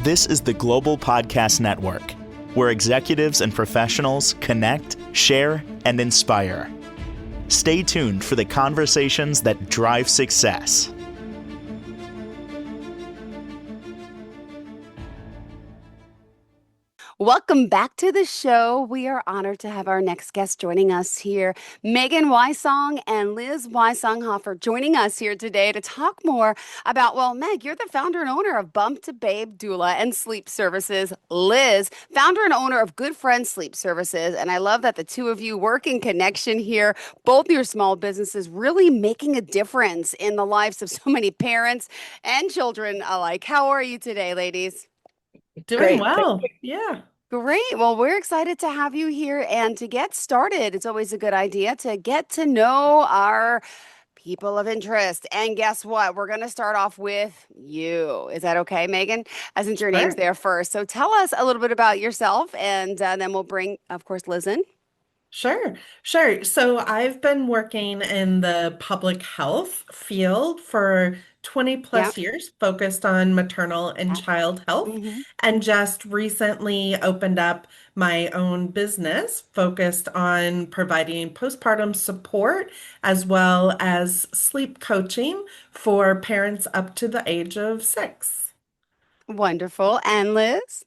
This is the Global Podcast Network, where executives and professionals connect, share, and inspire. Stay tuned for the conversations that drive success. Welcome back to the show. We are honored to have our next guest joining us here, Megan Wysong and Liz Wysong Hoffart, joining us here today to talk more about, well, Meg, you're the founder and owner of Bump to Babe Doula and Sleep Services. Liz, founder and owner of Good Friends Sleep Services. And I love that the two of you work in connection here, both your small businesses really making a difference in the lives of so many parents and children alike. How are you today, ladies? Doing Great. well. Yeah. Great. Well, we're excited to have you here. And to get started, it's always a good idea to get to know our people of interest. And guess what? We're going to start off with you. Is that okay, Megan? As since your name's Sure. there first. So tell us a little bit about yourself, and then we'll bring, of course, Liz in. Sure. So I've been working in the public health field for 20 Yeah. plus years, focused on maternal and child health, Mm-hmm. and just recently opened up my own business focused on providing postpartum support as well as sleep coaching for parents up to the age of 6. Wonderful. And Liz?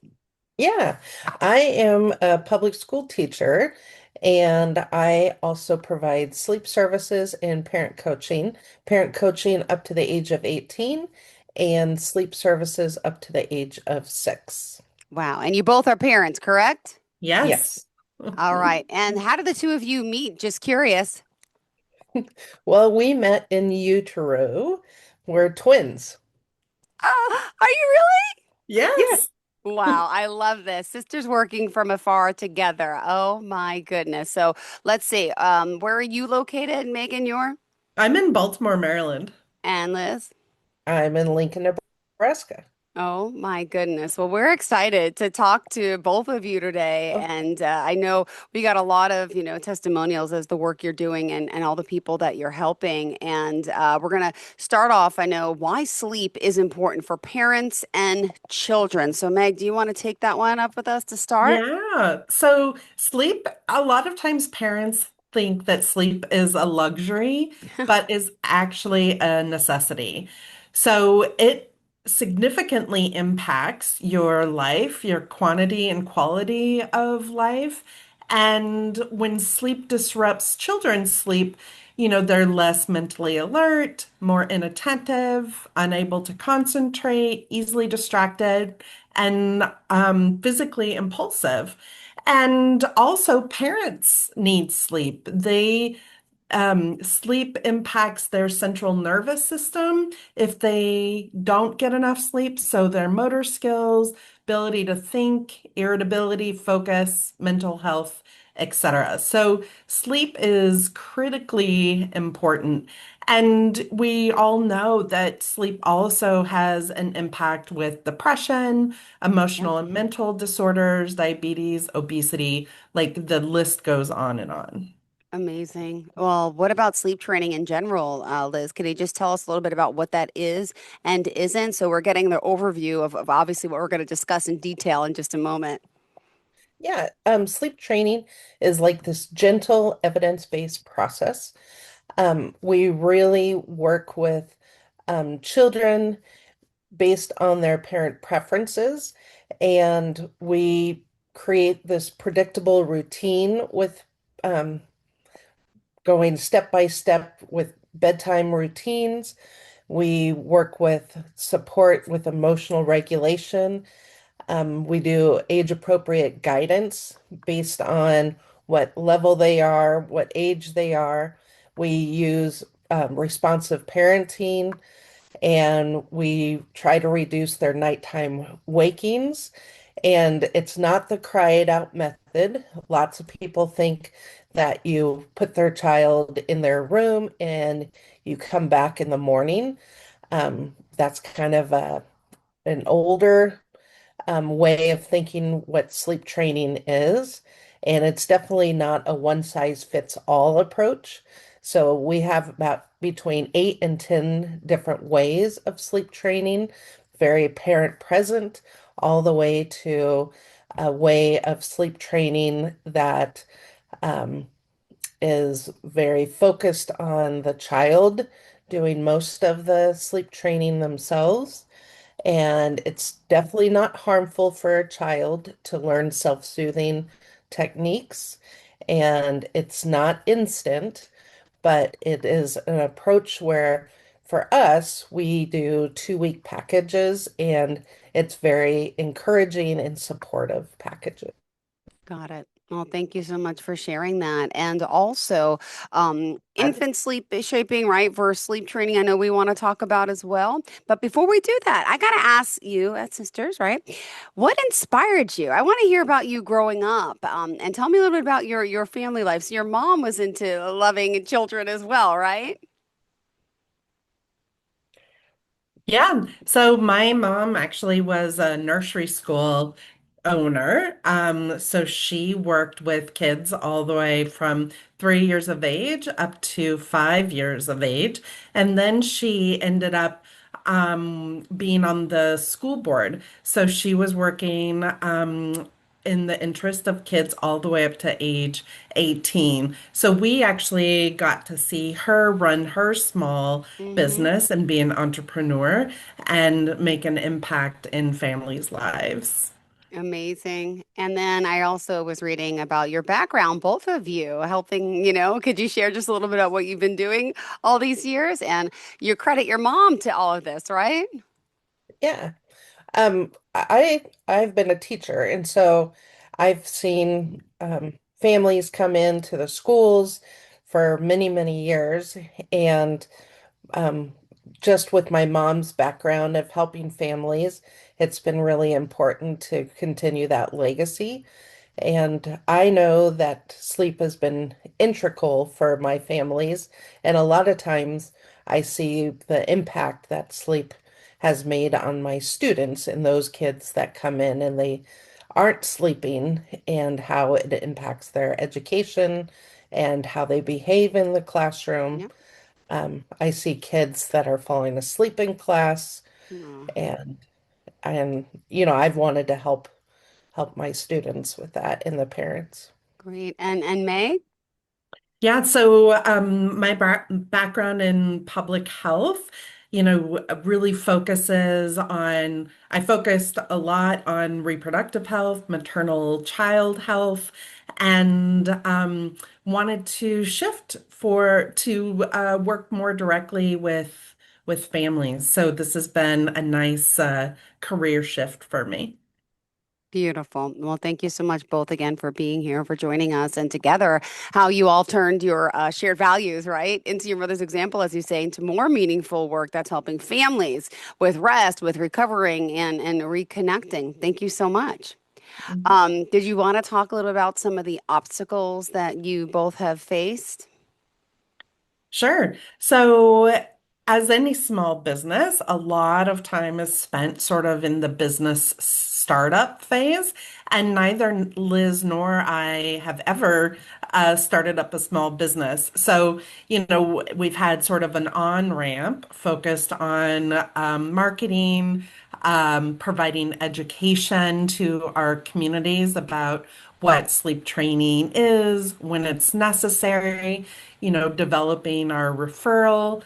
Yeah, I am a public school teacher and I also provide sleep services and parent coaching up to the age of 18 and sleep services up to the age of 6. Wow. And you both are parents, correct? Yes. Yes. All right. And how did the two of you meet? Just curious. Well, we met in utero. We're twins. Oh, are you really? Yeah. Yes. Wow, I love this. Sisters working from afar together. Oh my goodness. So let's see. Where are you located, Megan? You're I'm in Baltimore, Maryland. and Liz? I'm in Lincoln, Nebraska. Oh my goodness. Well, we're excited to talk to both of you today. Oh, And I know we got a lot of, testimonials as the work you're doing and all the people that you're helping. And we're going to start off. I know why sleep is important for parents and children. So, Meg, do you want to take that one up with us to start? Yeah. So sleep, a lot of times parents think that sleep is a luxury, but is actually a necessity. So it significantly impacts your life, your quantity and quality of life. And when sleep disrupts children's sleep, they're less mentally alert, more inattentive, unable to concentrate, easily distracted, and physically impulsive. And also, parents need sleep. Sleep impacts their central nervous system if they don't get enough sleep. So their motor skills, ability to think, irritability, focus, mental health, etc. So sleep is critically important. And we all know that sleep also has an impact with depression, Yeah. emotional and mental disorders, diabetes, obesity, like the list goes on and on. Amazing. Well, what about sleep training in general, Liz? Can you just tell us a little bit about what that is and isn't? So we're getting the overview of obviously what we're going to discuss in detail in just a moment. Yeah, sleep training is like this gentle evidence-based process. We really work with children based on their parent preferences, and we create this predictable routine with um, going step by step with bedtime routines. We work with support with emotional regulation. We do age-appropriate guidance based on what level they are, what age they are. We use responsive parenting, and we try to reduce their nighttime wakings. And it's not the cry it out method. Lots of people think that you put their child in their room and you come back in the morning. That's kind of an older way of thinking what sleep training is. And it's definitely not a one size fits all approach. So we have about between 8 and 10 different ways of sleep training very parent present, all the way to a way of sleep training that um, is very focused on the child doing most of the sleep training themselves. And it's definitely not harmful for a child to learn self-soothing techniques. And it's not instant, but it is an approach where for us, we do 2-week packages, and it's very encouraging and supportive packages. Got it. Well, thank you so much for sharing that. And also, infant sleep shaping, right, versus sleep training, I know we want to talk about as well. But before we do that, I got to ask you, as sisters, right, what inspired you? I want to hear about you growing up, and tell me a little bit about your family life. So your mom was into loving children as well, right? Yeah. So my mom actually was a nursery school owner. So she worked with kids all the way from 3 years of age up to 5 years of age. And then she ended up being on the school board. So she was working in the interest of kids all the way up to age 18. So we actually got to see her run her small Mm-hmm. business and be an entrepreneur and make an impact in families' lives. Amazing. And then I also was reading about your background, both of you helping, could you share just a little bit about what you've been doing all these years? And you credit your mom to all of this, right? Yeah. I've been a teacher, and so I've seen families come into the schools for many, many years, and um, just with my mom's background of helping families, it's been really important to continue that legacy. And I know that sleep has been integral for my families. And a lot of times I see the impact that sleep has made on my students and those kids that come in and they aren't sleeping, and how it impacts their education and how they behave in the classroom. Yeah. I see kids that are falling asleep in class, Oh, and I've wanted to help my students with that and the parents. great. And Meg? Yeah, so my background in public health, really focuses on, I focused a lot on reproductive health, maternal child health, and wanted to shift to work more directly with families. So this has been a nice career shift for me. Beautiful. Well, thank you so much both again for being here, for joining us, and together how you all turned your shared values, right, into your mother's example, as you say, into more meaningful work that's helping families with rest, with recovering, and reconnecting. Thank you so much. Did you want to talk a little about some of the obstacles that you both have faced? Sure. So, as any small business, a lot of time is spent sort of in the business startup phase, and neither Liz nor I have ever started up a small business. So, we've had sort of an on-ramp focused on marketing, providing education to our communities about what sleep training is, when it's necessary, developing our referral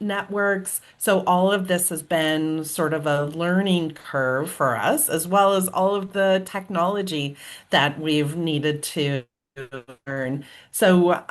networks. So all of this has been sort of a learning curve for us, as well as all of the technology that we've needed to learn. So,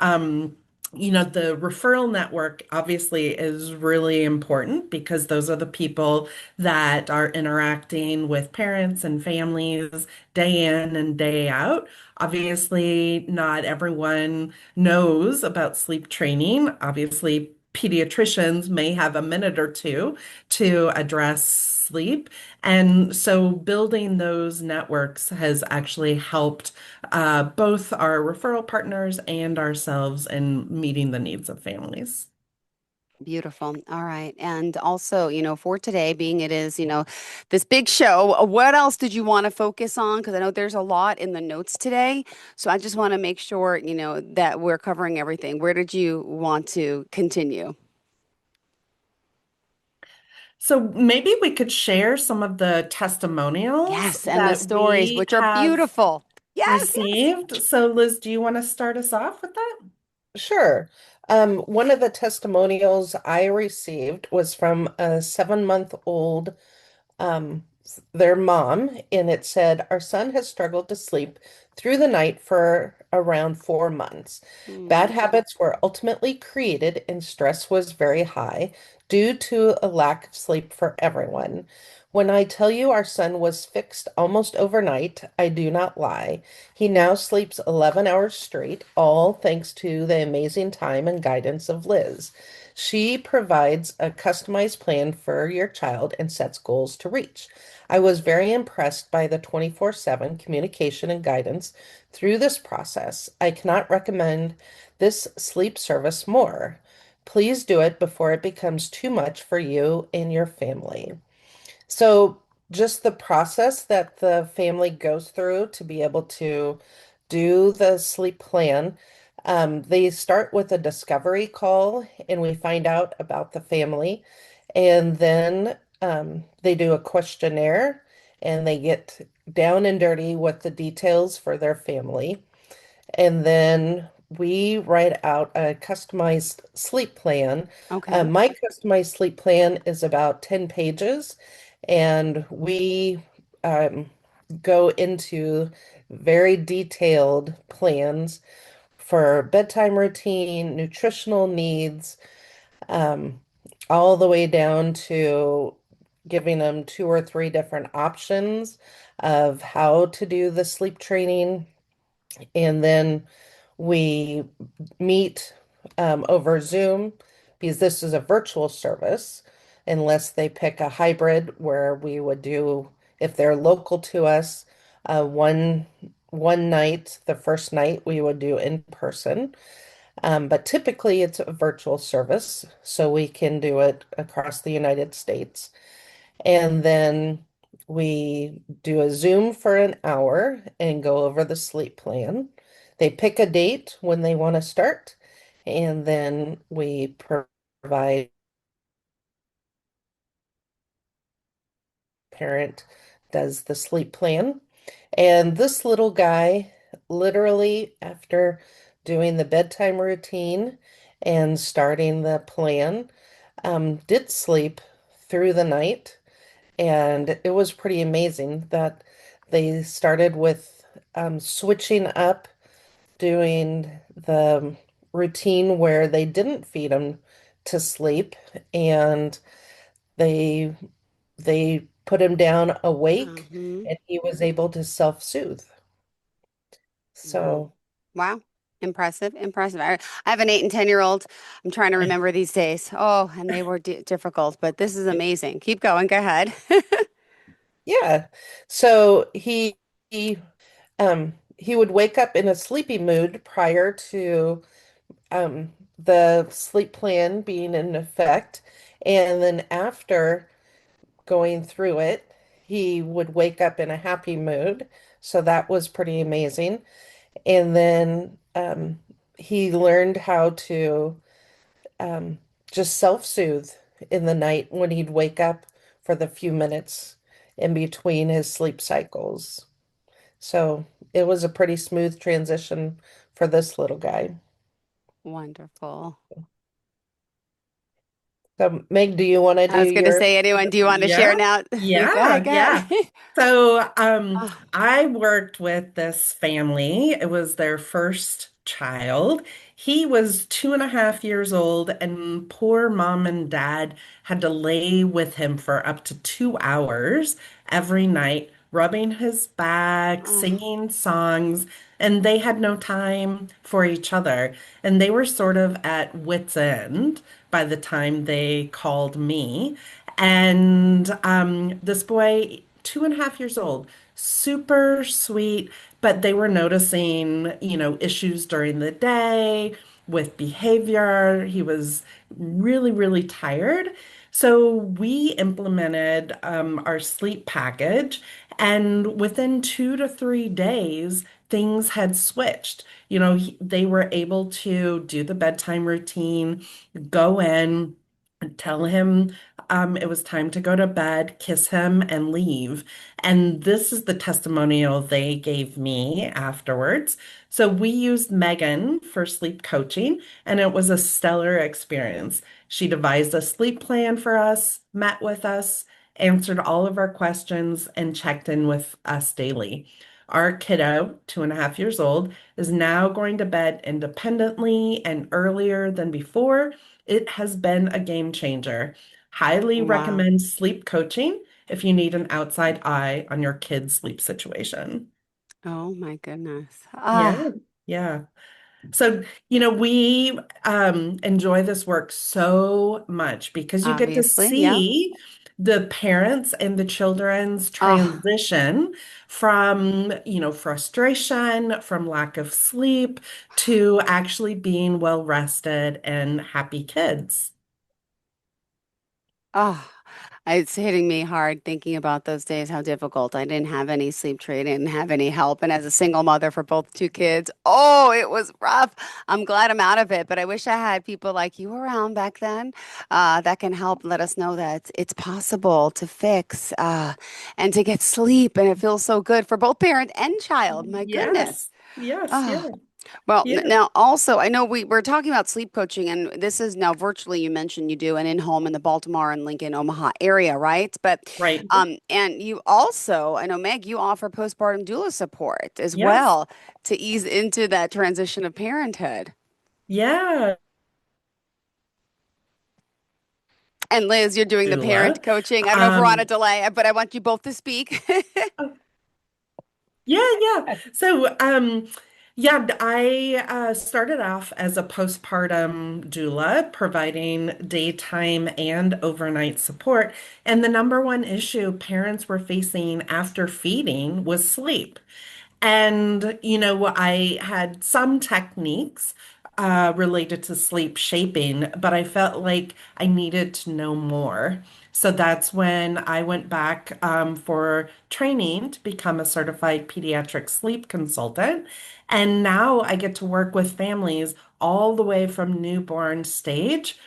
the referral network obviously is really important because those are the people that are interacting with parents and families day in and day out. Obviously, not everyone knows about sleep training. Obviously, pediatricians may have a minute or two to address sleep. And so building those networks has actually helped both our referral partners and ourselves in meeting the needs of families. Beautiful. All right. And also, for today, being it is, this big show, what else did you want to focus on? Because I know there's a lot in the notes today. So I just want to make sure, that we're covering everything. Where did you want to continue? So maybe we could share some of the testimonials Yes, and the that stories, we which are have beautiful. Yes, yes. received. So Liz, do you want to start us off with that? Sure. One of the testimonials I received was from a 7-month-old their mom, and it said, Our son has struggled to sleep through the night for around 4 months. Bad Mm, habits were ultimately created, and stress was very high due to a lack of sleep for everyone. When I tell you our son was fixed almost overnight, I do not lie. He now sleeps 11 hours straight, all thanks to the amazing time and guidance of Liz. She provides a customized plan for your child and sets goals to reach. I was very impressed by the 24/7 communication and guidance through this process. I cannot recommend this sleep service more. Please do it before it becomes too much for you and your family. So, just the process that the family goes through to be able to do the sleep plan, they start with a discovery call and we find out about the family. And then they do a questionnaire and they get down and dirty with the details for their family. And then we write out a customized sleep plan. okay. My customized sleep plan is about 10 pages, and we um, go into very detailed plans for bedtime routine, nutritional needs, um, all the way down to giving them two or three different options of how to do the sleep training. And then we meet over Zoom because this is a virtual service, unless they pick a hybrid where we would do, if they're local to us, one night, the first night we would do in person. But typically it's a virtual service, so we can do it across the United States. And then we do a Zoom for an hour and go over the sleep plan. They pick a date when they want to start, and then we provide parent does the sleep plan. And this little guy, literally after doing the bedtime routine and starting the plan, did sleep through the night. And it was pretty amazing that they started with switching up, doing the routine where they didn't feed him to sleep, and they they put him down awake, Hmm. and he was able to self-soothe. Wow. So, Wow. Impressive, impressive. I have an 8 and 10-year-old. I'm trying to remember these days. Oh, and they were di difficult, but this is amazing. Keep going. Go ahead. yeah. So he would wake up in a sleepy mood prior to the sleep plan being in effect. And then after going through it, he would wake up in a happy mood. So that was pretty amazing. And then he learned how to um, just self-soothe in the night when he'd wake up for the few minutes in between his sleep cycles. So it was a pretty smooth transition for this little guy. Wonderful. So, Meg, do you want to do I was going to your? say, anyone, do you want to share Yeah, now? Go ahead, yeah, go ahead. yeah. So, Oh, I worked with this family. It was their first child. He was 2.5 years old, and poor mom and dad had to lay with him for up to 2 hours every night, rubbing his back, oh, singing songs, and they had no time for each other. And they were sort of at wits' end by the time they called me. And this boy, 2.5 years old, super sweet, but they were noticing, issues during the day with behavior. He was really, really tired. So we implemented our sleep package, and within 2 to 3 days, things had switched. They were able to do the bedtime routine, go in, tell him it was time to go to bed, kiss him, and leave. And this is the testimonial they gave me afterwards. So we used Megan for sleep coaching, and it was a stellar experience. She devised a sleep plan for us, met with us, answered all of our questions, and checked in with us daily. Our kiddo, 2.5 years old, is now going to bed independently and earlier than before. It has been a game changer. Highly Wow. recommend sleep coaching if you need an outside eye on your kid's sleep situation. Oh my goodness. Yeah, Ah, yeah. So, we enjoy this work so much because you get to obviously, yeah. see the parents and the children's Ah, transition from, frustration, from lack of sleep, to actually being well rested and happy kids. ah. It's hitting me hard thinking about those days, how difficult. I didn't have any sleep training, didn't have any help. And as a single mother for both two kids, oh, it was rough. I'm glad I'm out of it, but I wish I had people like you around back then that can help let us know that it's possible to fix and to get sleep. And it feels so good for both parent and child. My goodness. Yes, yes, yeah, Ah. Well, yeah, now also, I know we're talking about sleep coaching, and this is now virtually, you mentioned you do an in-home in the Baltimore and Lincoln, Omaha area, right? But right. and you also, I know Meg, you offer postpartum doula support as Yes, well to ease into that transition of parenthood. yeah, And Liz, you're doing the doula. parent coaching. I don't know if we're on a Um, delay, but I want you both to speak. yeah, yeah. So, yeah, I started off as a postpartum doula, providing daytime and overnight support. And the number one issue parents were facing after feeding was sleep. And, I had some techniques related to sleep shaping, but I felt like I needed to know more. So that's when I went back for training to become a certified pediatric sleep consultant. And now I get to work with families all the way from newborn stage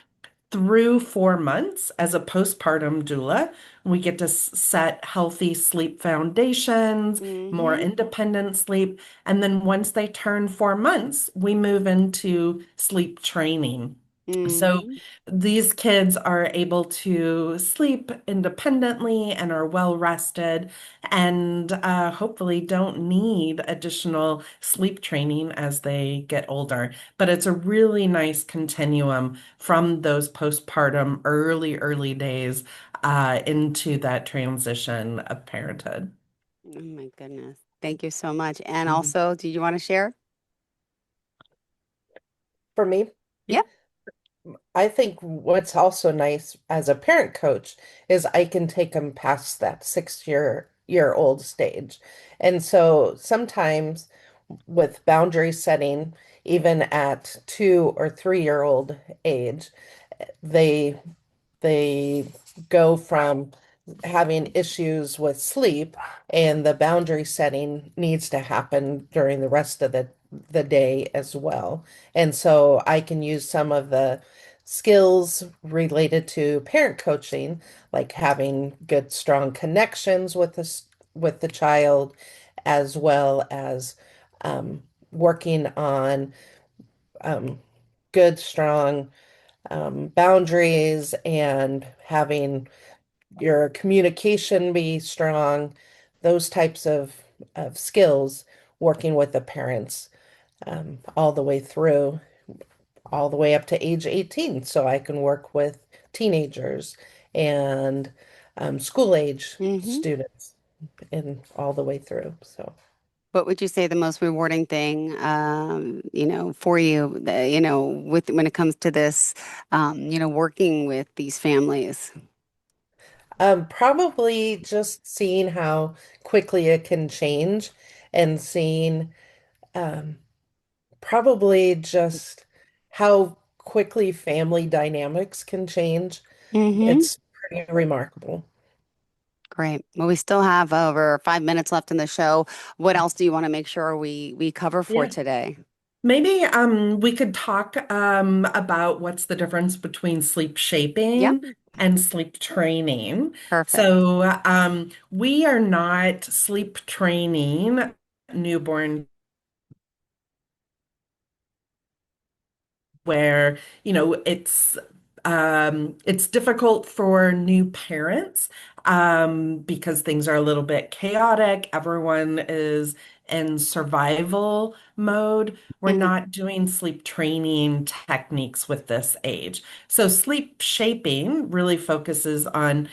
through 4 months as a postpartum doula. We get to set healthy sleep foundations, more Mm-hmm. independent sleep. And then once they turn 4 months, we move into sleep training. So Mm-hmm. these kids are able to sleep independently and are well rested and hopefully don't need additional sleep training as they get older. But it's a really nice continuum from those postpartum early days into that transition of parenthood. Oh my goodness. Thank you so much. And Mhm. also, do you want to share? For me, Yeah. I think what's also nice as a parent coach is I can take them past that 6 year old stage. And so sometimes with boundary setting, even at 2 or 3 year old age, they they go from having issues with sleep, and the boundary setting needs to happen during the rest of the day as well. And so I can use some of the skills related to parent coaching, like having good, strong connections with with the child, as well as working on um, good, strong boundaries and having your communication be strong, those types of skills, working with the parents all the way through, all the way up to age 18. So I can work with teenagers and school age Mm-hmm. students and all the way through. So. What would you say the most rewarding thing, for you, with when it comes to this, working with these families? Probably just seeing how quickly it can change and seeing um, probably just how quickly family dynamics can change. Mm-hmm. It's pretty remarkable. Great. Well, we still have over 5 minutes left in the show. What else do you want to make sure we cover for Yeah. today? Maybe we could talk about what's the difference between sleep Yep. shaping and sleep training. Perfect. So we are not sleep training newborn where, it's difficult for new parents because things are a little bit chaotic. Everyone is in survival mode. We're Mhm. not doing sleep training techniques with this age. So sleep shaping really focuses on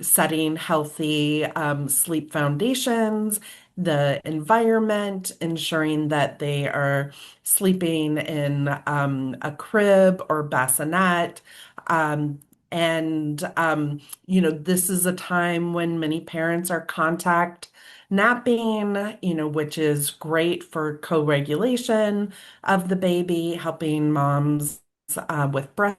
setting healthy sleep foundations, the environment, ensuring that they are sleeping in a crib or bassinet. Um, this is a time when many parents are contact napping, which is great for co-regulation of the baby, helping moms with breast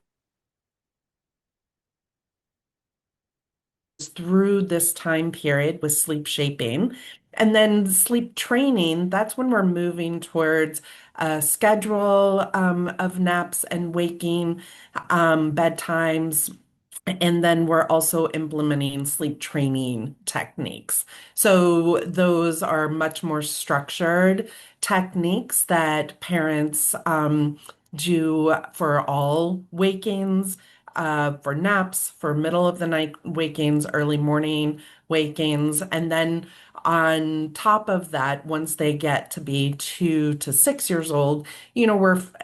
through this time period with sleep shaping. And then sleep training, that's when we're moving towards a schedule of naps and waking bedtimes. And then we're also implementing sleep training techniques. So those are much more structured techniques that parents do for all wakings, for naps, for middle of the night wakings, early morning wakings. And then on top of that, once they get to be 2 to 6 years old,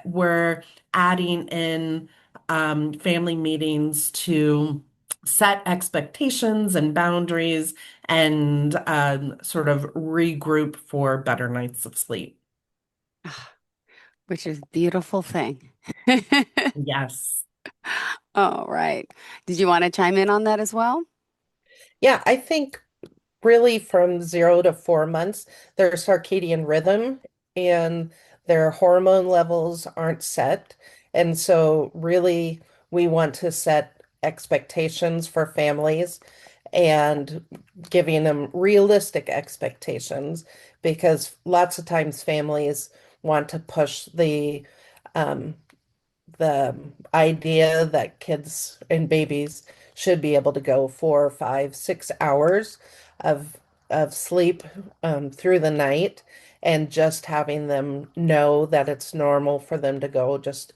we're adding in family meetings to set expectations and boundaries and sort of regroup for better nights of sleep. Ah, which is a beautiful thing. Yes. All right. Did you want to chime in on that as well? Yeah, I think really from 0 to 4 months, their circadian rhythm and their hormone levels aren't set. And so, really, we want to set expectations for families and giving them realistic expectations because lots of times families want to push um, the idea that kids and babies should be able to go 4, 5, 6 hours of sleep through the night, and just having them know that it's normal for them to go just,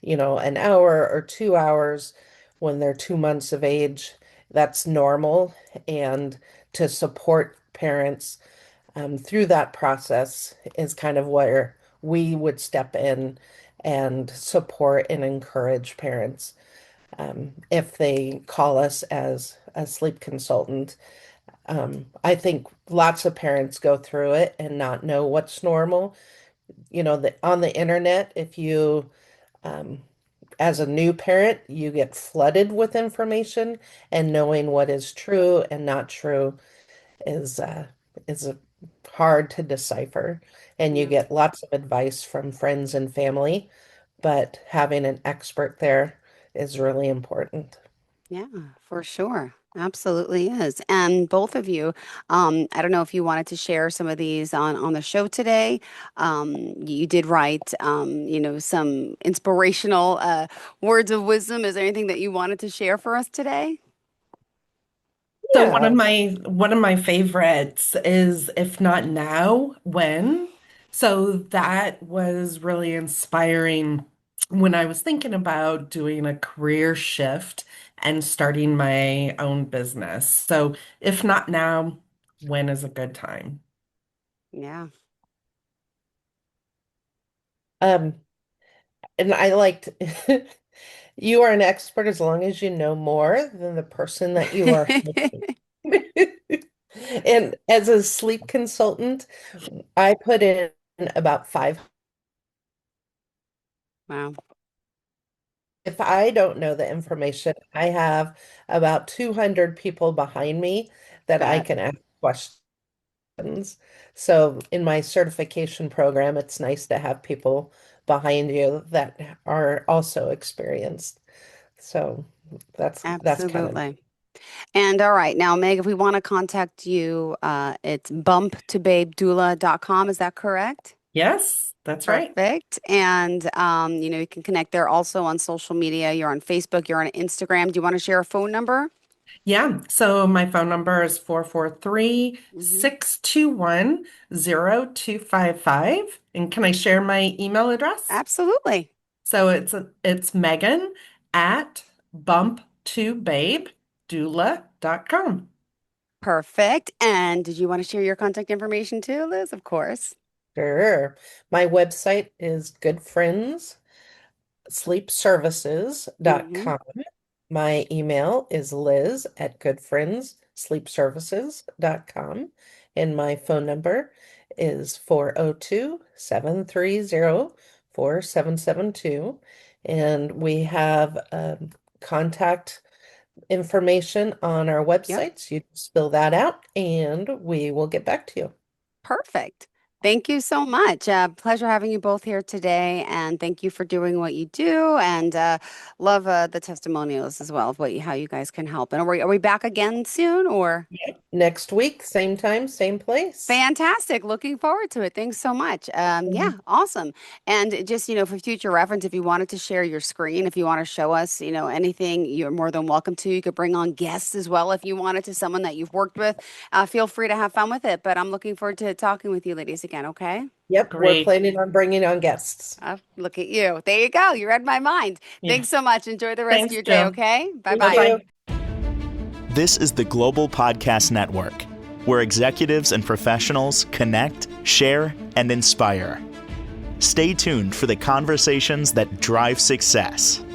an hour or 2 hours when they're 2 months of age. That's normal, and to support parents through that process is kind of where we would step in and support and encourage parents if they call us as a sleep consultant. I think lots of parents go through it and not know what's normal. On the internet, if you, um, as a new parent, you get flooded with information, and knowing what is true and not true is hard to decipher, and you Yeah. get lots of advice from friends and family, but having an expert there is really important. Yeah, for sure. Absolutely is. And both of you, I don't know if you wanted to share some of these on the show today. You did write, some inspirational words of wisdom. Is there anything that you wanted to share for us today? So Yeah. one of my favorites is if not now, when? So that was really inspiring when I was thinking about doing a career shift and starting my own business. So if not now, when is a good time? Yeah. um and I liked you are an expert as long as you know more than the person that you are helping. And as a sleep consultant, I put in about five. Wow. If I don't know the information, I have about 200 people behind me that I Bet. can ask questions. So in my certification program, it's nice to have people behind you that are also experienced. So that's kind of Absolutely. And all right, now, Meg, if we want to contact you, it's bumptobabedoula.com. Is that correct? Yes, that's right. Perfect. And you can connect there also on social media. You're on Facebook, you're on Instagram. Do you want to share a phone number? Yeah. So my phone number is 443 Hmm. 621 0255. And can I share my email address? Absolutely. So it's Megan at bump2babedoula.com. Perfect. And did you want to share your contact information too, Liz? Of course. Sure. My website is goodfriendssleepservices.com. My email is liz@goodfriendssleepservices.com. And my phone number is 402-730-4772. And we have contact information on our Yep. website. So you just fill that out and we will get back to you. Perfect. Thank you so much. Pleasure having you both here today, and thank you for doing what you do. And love the testimonials as well of how you guys can help. And are we back again soon or? Yep. Next week, same time, same place. Fantastic. Looking forward to it. Thanks so much. Yeah, awesome. And just, for future reference, if you wanted to share your screen, if you want to show us, anything, you're more than welcome to. You could bring on guests as well if you wanted to, someone that you've worked with. Feel free to have fun with it. But I'm looking forward to talking with you ladies again, okay? Yep, we're Great. planning on bringing on guests. Look at you. There you go. You read my mind. Yeah. Thanks so much. Enjoy the rest of Thanks, your day, Jill. okay? Bye Thank bye. you. Bye-bye. This is the Global Podcast Network, where executives and professionals connect, share, and inspire. Stay tuned for the conversations that drive success.